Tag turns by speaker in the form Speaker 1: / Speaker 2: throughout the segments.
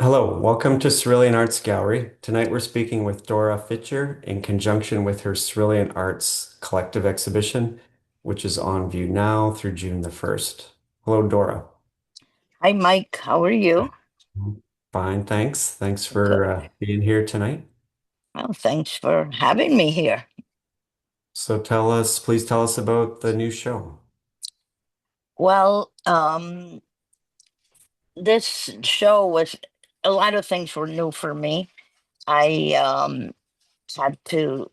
Speaker 1: Hello, welcome to Cerulean Arts Gallery. Tonight we're speaking with Dora Ficher in conjunction with her Cerulean Arts Collective Exhibition, which is on view now through June the 1st. Hello, Dora.
Speaker 2: Hi, Mike. How are you?
Speaker 1: Fine, thanks. Thanks
Speaker 2: Good.
Speaker 1: for being here tonight.
Speaker 2: Well, thanks for having me here.
Speaker 1: So please tell us about the new show.
Speaker 2: Well, this show was a lot of things were new for me. I had to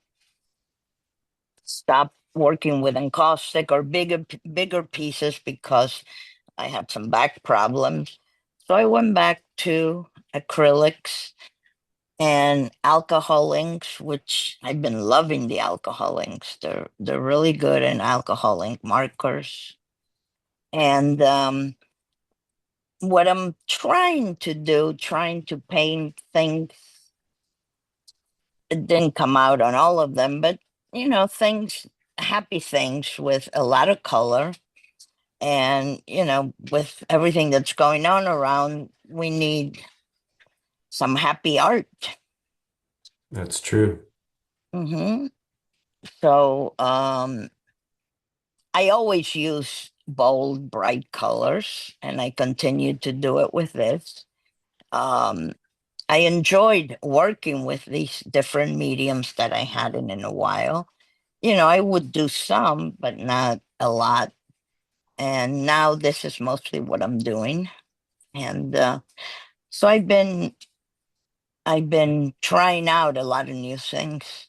Speaker 2: stop working with encaustic or bigger pieces because I had some back problems. So I went back to acrylics and alcohol inks, which I've been loving the alcohol inks. They're really good in alcohol ink markers. And what I'm trying to do, trying to paint things, it didn't come out on all of them, but things, happy things with a lot of color. And, with everything that's going on around, we need some happy art.
Speaker 1: That's true.
Speaker 2: hmm So I always use bold, bright colors, and I continue to do it with this. Um, I enjoyed working with these different mediums that I hadn't in a while. I would do some, but not a lot. And now this is mostly what I'm doing. And so I've been trying out a lot of new things.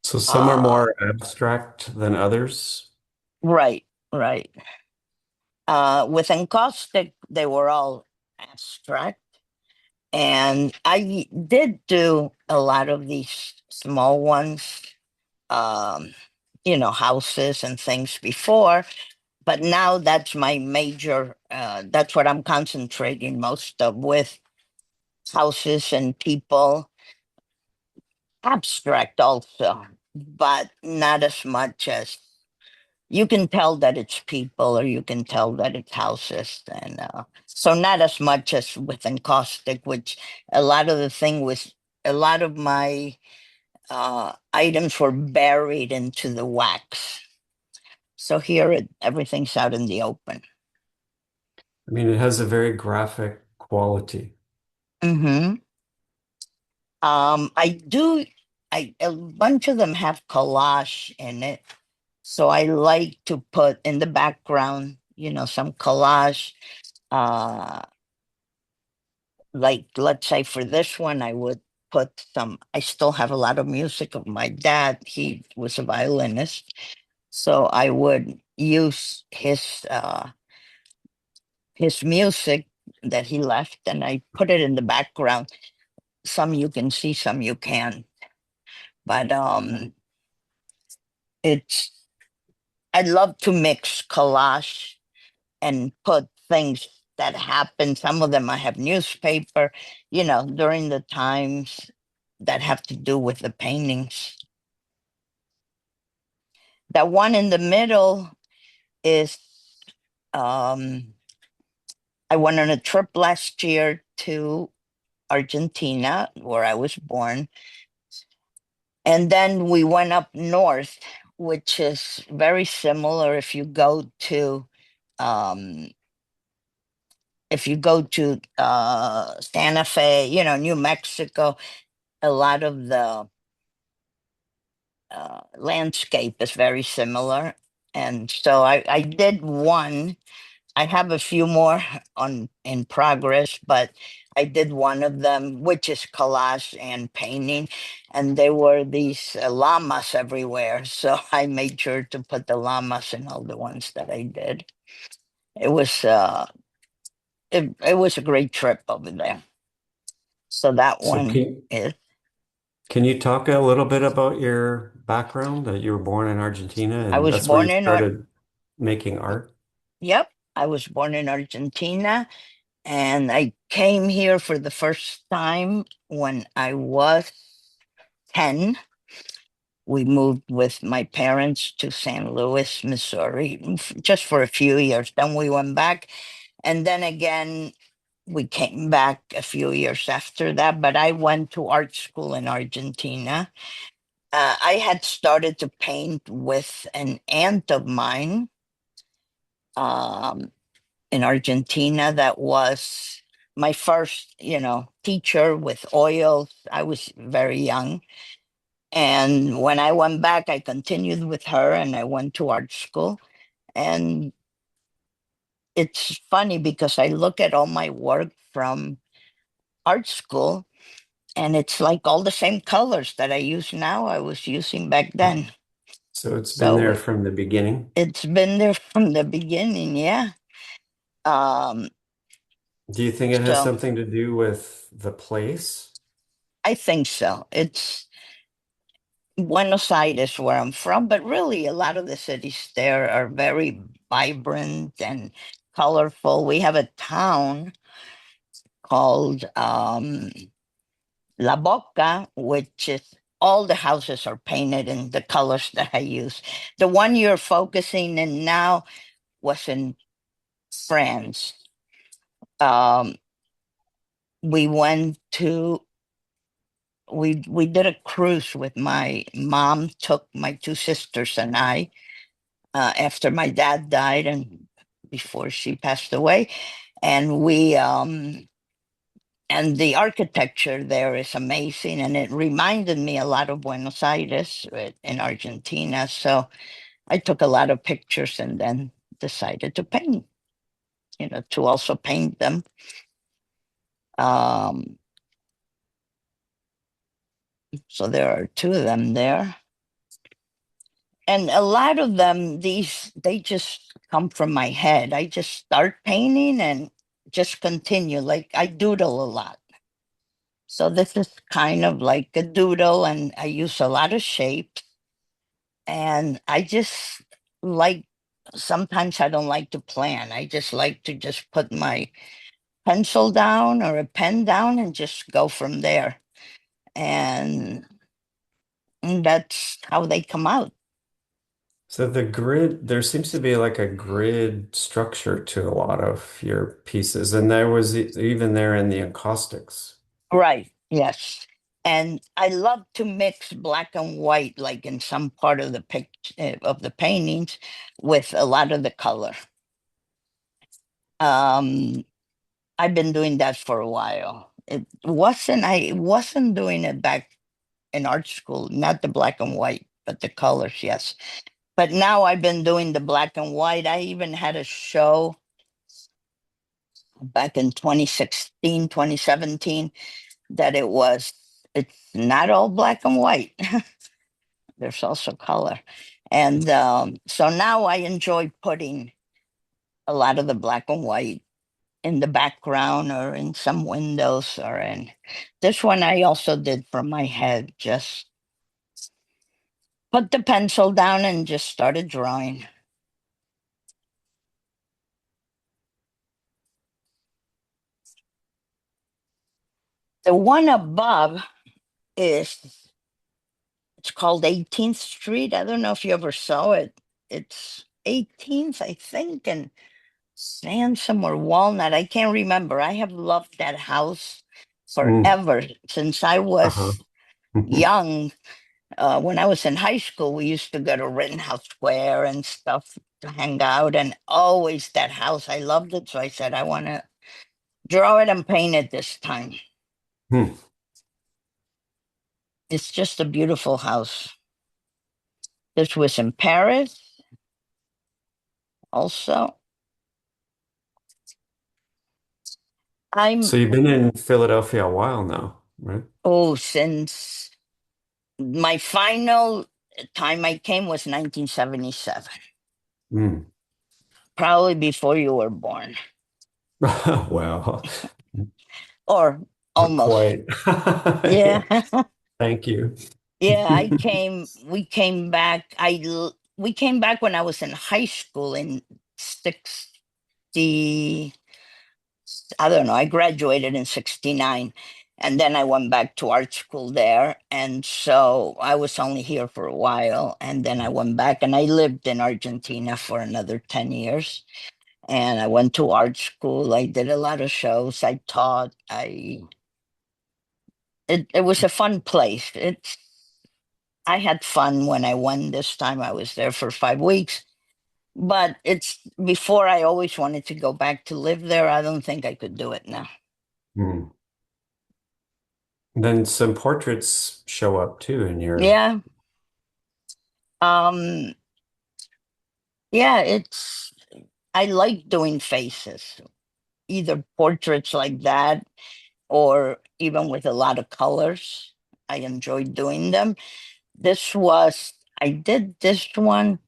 Speaker 1: So some are
Speaker 2: Uh,
Speaker 1: more abstract than others.
Speaker 2: right, right. With encaustic, they were all abstract. And I did do a lot of these small ones, um, houses and things before, but now that's my major, that's what I'm concentrating most of with houses and people, abstract also, but not as much as you can tell that it's people or you can tell that it's houses. And so not as much as with encaustic, which a lot of the thing was, a lot of my items were buried into the wax. So here everything's out in the open.
Speaker 1: I mean, it has a very graphic quality.
Speaker 2: hmm I do. A bunch of them have collage in it, so I like to put in the background, some collage. Uh, like let's say for this one, I would put some. I still have a lot of music of my dad. He was a violinist, so I would use his music that he left, and I put it in the background. Some you can see, some you can't. But it's I love to mix collage and put things that happen. Some of them I have newspaper, during the times that have to do with the paintings. The one in the middle is um, I went on a trip last year to Argentina, where I was born. And then we went up north, which is very similar um, if you go to Santa Fe, New Mexico, a lot of the landscape is very similar. And so I did one. I have a few more on in progress, but I did one of them, which is collage and painting, and there were these llamas everywhere. So I made sure to put the llamas in all the ones that I did. It was it was a great trip over there. So that
Speaker 1: So
Speaker 2: one is
Speaker 1: can you talk a little bit about your background that you were born in Argentina
Speaker 2: I
Speaker 1: and
Speaker 2: was
Speaker 1: that's where you
Speaker 2: born in
Speaker 1: started making art?
Speaker 2: yep, I was born in Argentina, and I came here for the first time when I was 10. We moved with my parents to St. Louis, Missouri, just for a few years. Then we went back. And then again, we came back a few years after that, but I went to art school in Argentina. I had started to paint with an aunt of mine um, in Argentina that was my first, teacher with oils. I was very young. And when I went back, I continued with her and I went to art school. And it's funny because I look at all my work from art school and it's like all the same colors that I use now, I was using back then.
Speaker 1: So it's been
Speaker 2: So
Speaker 1: there from the beginning.
Speaker 2: it's been there from the beginning, yeah. Um,
Speaker 1: Do you think it has
Speaker 2: so
Speaker 1: something to do with the place?
Speaker 2: I think so. It's Buenos Aires, where I'm from, but really a lot of the cities there are very vibrant and colorful. We have a town called La Boca, which is all the houses are painted in the colors that I use. The one you're focusing in now was in France. Um, we went to we did a cruise with my mom, took my two sisters and I after my dad died and before she passed away, and we and the architecture there is amazing, and it reminded me a lot of Buenos Aires in Argentina. So I took a lot of pictures and then decided to paint, to also paint them. Um, so there are two of them there. And a lot of them, they just come from my head. I just start painting and just continue. Like I doodle a lot. So this is kind of like a doodle, and I use a lot of shapes. And I just like, sometimes I don't like to plan. I just like to just put my pencil down or a pen down and just go from there. And, and that's how they come out.
Speaker 1: So the grid, there seems to be like a grid structure to a lot of your pieces, and there was even there in the acoustics.
Speaker 2: Right. Yes. And I love to mix black and white, like in some part of the of the paintings, with a lot of the color. Um, I've been doing that for a while. I wasn't doing it back in art school, not the black and white, but the colors, yes. But now I've been doing the black and white. I even had a show back in 2016, 2017, that it's not all black and white. There's also color. And so now I enjoy putting a lot of the black and white in the background or in some windows or in this one I also did from my head, just put the pencil down and just started drawing. The one above is it's called 18th Street. I don't know if you ever saw it. It's 18th, I think, and Sansom or Walnut. I can't remember. I have loved that house
Speaker 1: Mm.
Speaker 2: forever since I
Speaker 1: Uh-huh.
Speaker 2: was young. When I was in high school, we used to go to Rittenhouse Square and stuff to hang out, and always that house. I loved it, so I said I want to draw it and paint it this time.
Speaker 1: Hmm.
Speaker 2: It's just a beautiful house. This was in Paris, also. I'm
Speaker 1: So you've been in Philadelphia a while now, right?
Speaker 2: since my final time I came was 1977,
Speaker 1: Mm.
Speaker 2: probably before you were born,
Speaker 1: Well,
Speaker 2: or
Speaker 1: not
Speaker 2: almost.
Speaker 1: quite.
Speaker 2: Yeah.
Speaker 1: Thank you.
Speaker 2: Yeah, we came back. We came back when I was in high school in 60, I don't know, I graduated in 69. And then I went back to art school there. And so I was only here for a while. And then I went back and I lived in Argentina for another 10 years. and I went to art school. I did a lot of shows. I taught. It was a fun place. I had fun when I went this time. I was there for 5 weeks. But it's before I always wanted to go back to live there. I don't think I could do it now.
Speaker 1: Mm. Then some portraits show up too in your.
Speaker 2: Yeah. Um, yeah, I like doing faces, either portraits like that or even with a lot of colors. I enjoy doing them. I did this one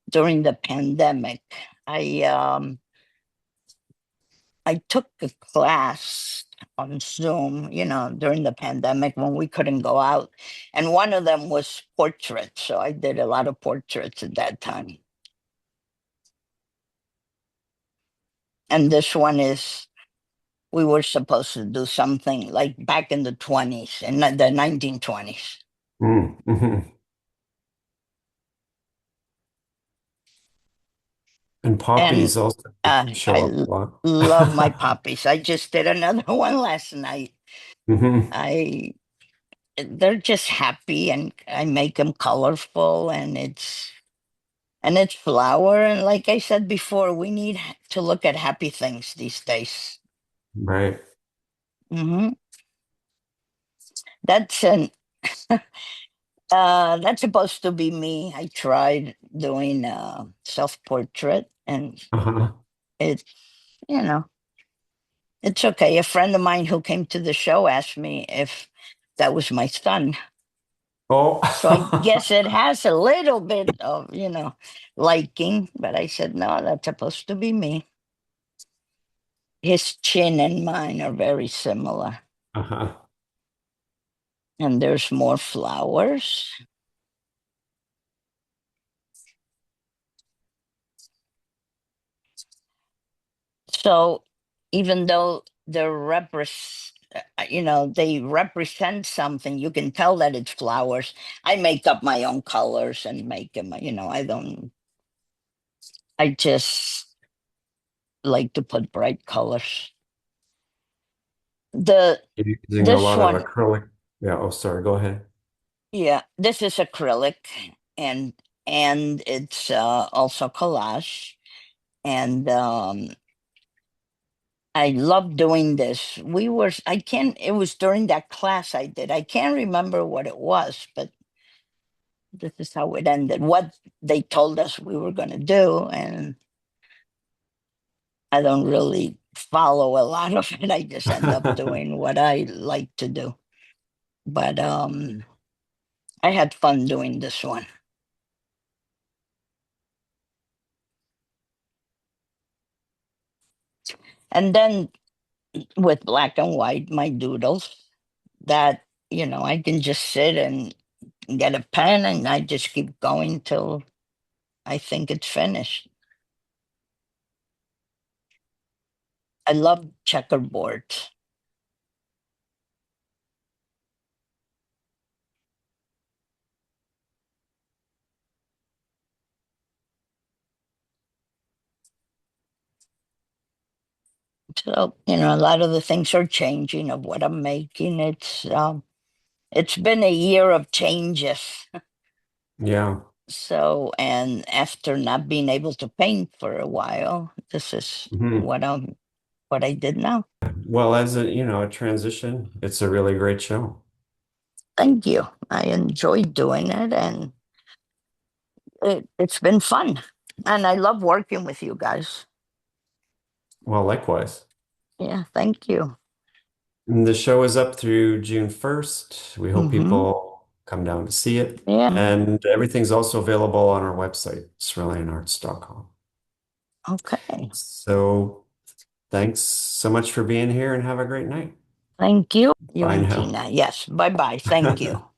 Speaker 2: during the pandemic. I um I took a class on Zoom, during the pandemic when we couldn't go out. And one of them was portraits. So I did a lot of portraits at that time. And this one we were supposed to do something like back in the 20s, in the 1920s.
Speaker 1: Mm. Mhm. And
Speaker 2: And
Speaker 1: poppies also
Speaker 2: I
Speaker 1: show up a lot.
Speaker 2: love my poppies. I just did another one last night.
Speaker 1: Hmm.
Speaker 2: I They're just happy and I make them colorful and it's flower. And like I said before, we need to look at happy things these days.
Speaker 1: Right.
Speaker 2: Hmm. That's an that's supposed to be me. I tried doing self-portrait and
Speaker 1: Uh-huh.
Speaker 2: it's you know it's okay. A friend of mine who came to the show asked me if that was my son.
Speaker 1: Oh.
Speaker 2: So I guess it has a little bit of, liking, but I said, no, that's supposed to be me. His chin and mine are very similar.
Speaker 1: Uh-huh.
Speaker 2: And there's more flowers. So even though they represent something, you can tell that it's flowers. I make up my own colors and make them, I just like to put bright colors. The
Speaker 1: You're using a
Speaker 2: This
Speaker 1: lot of
Speaker 2: one,
Speaker 1: acrylic. Yeah. Oh, sorry. Go ahead.
Speaker 2: yeah, this is acrylic and it's also collage. And I love doing this. I can't, it was during that class I did. I can't remember what it was, but this is how it ended. What they told us we were going to do. And I don't really follow a lot of it. I just end up doing what I like to do. But I had fun doing this one. And then with black and white, my doodles that, I can just sit and get a pen and I just keep going till I think it's finished. I love checkerboards. So, a lot of the things are changing of what I'm making. It's been a year of changes.
Speaker 1: Yeah.
Speaker 2: So, and after not being able to paint for a while, this is
Speaker 1: Hmm.
Speaker 2: what I did now.
Speaker 1: Well, as a transition, it's a really great show.
Speaker 2: Thank you. I enjoyed doing it and it's been fun. And I love working with you guys.
Speaker 1: Well, likewise.
Speaker 2: Yeah, thank you.
Speaker 1: And the show is up through June 1st. We hope
Speaker 2: Hmm.
Speaker 1: people come down to see it.
Speaker 2: Yeah,
Speaker 1: And everything's also available on our website, ceruleanarts.com.
Speaker 2: okay.
Speaker 1: So thanks so much for being here and have a great night.
Speaker 2: Thank you. You
Speaker 1: Bye
Speaker 2: and
Speaker 1: now.
Speaker 2: Tina. Yes, bye bye. Thank you.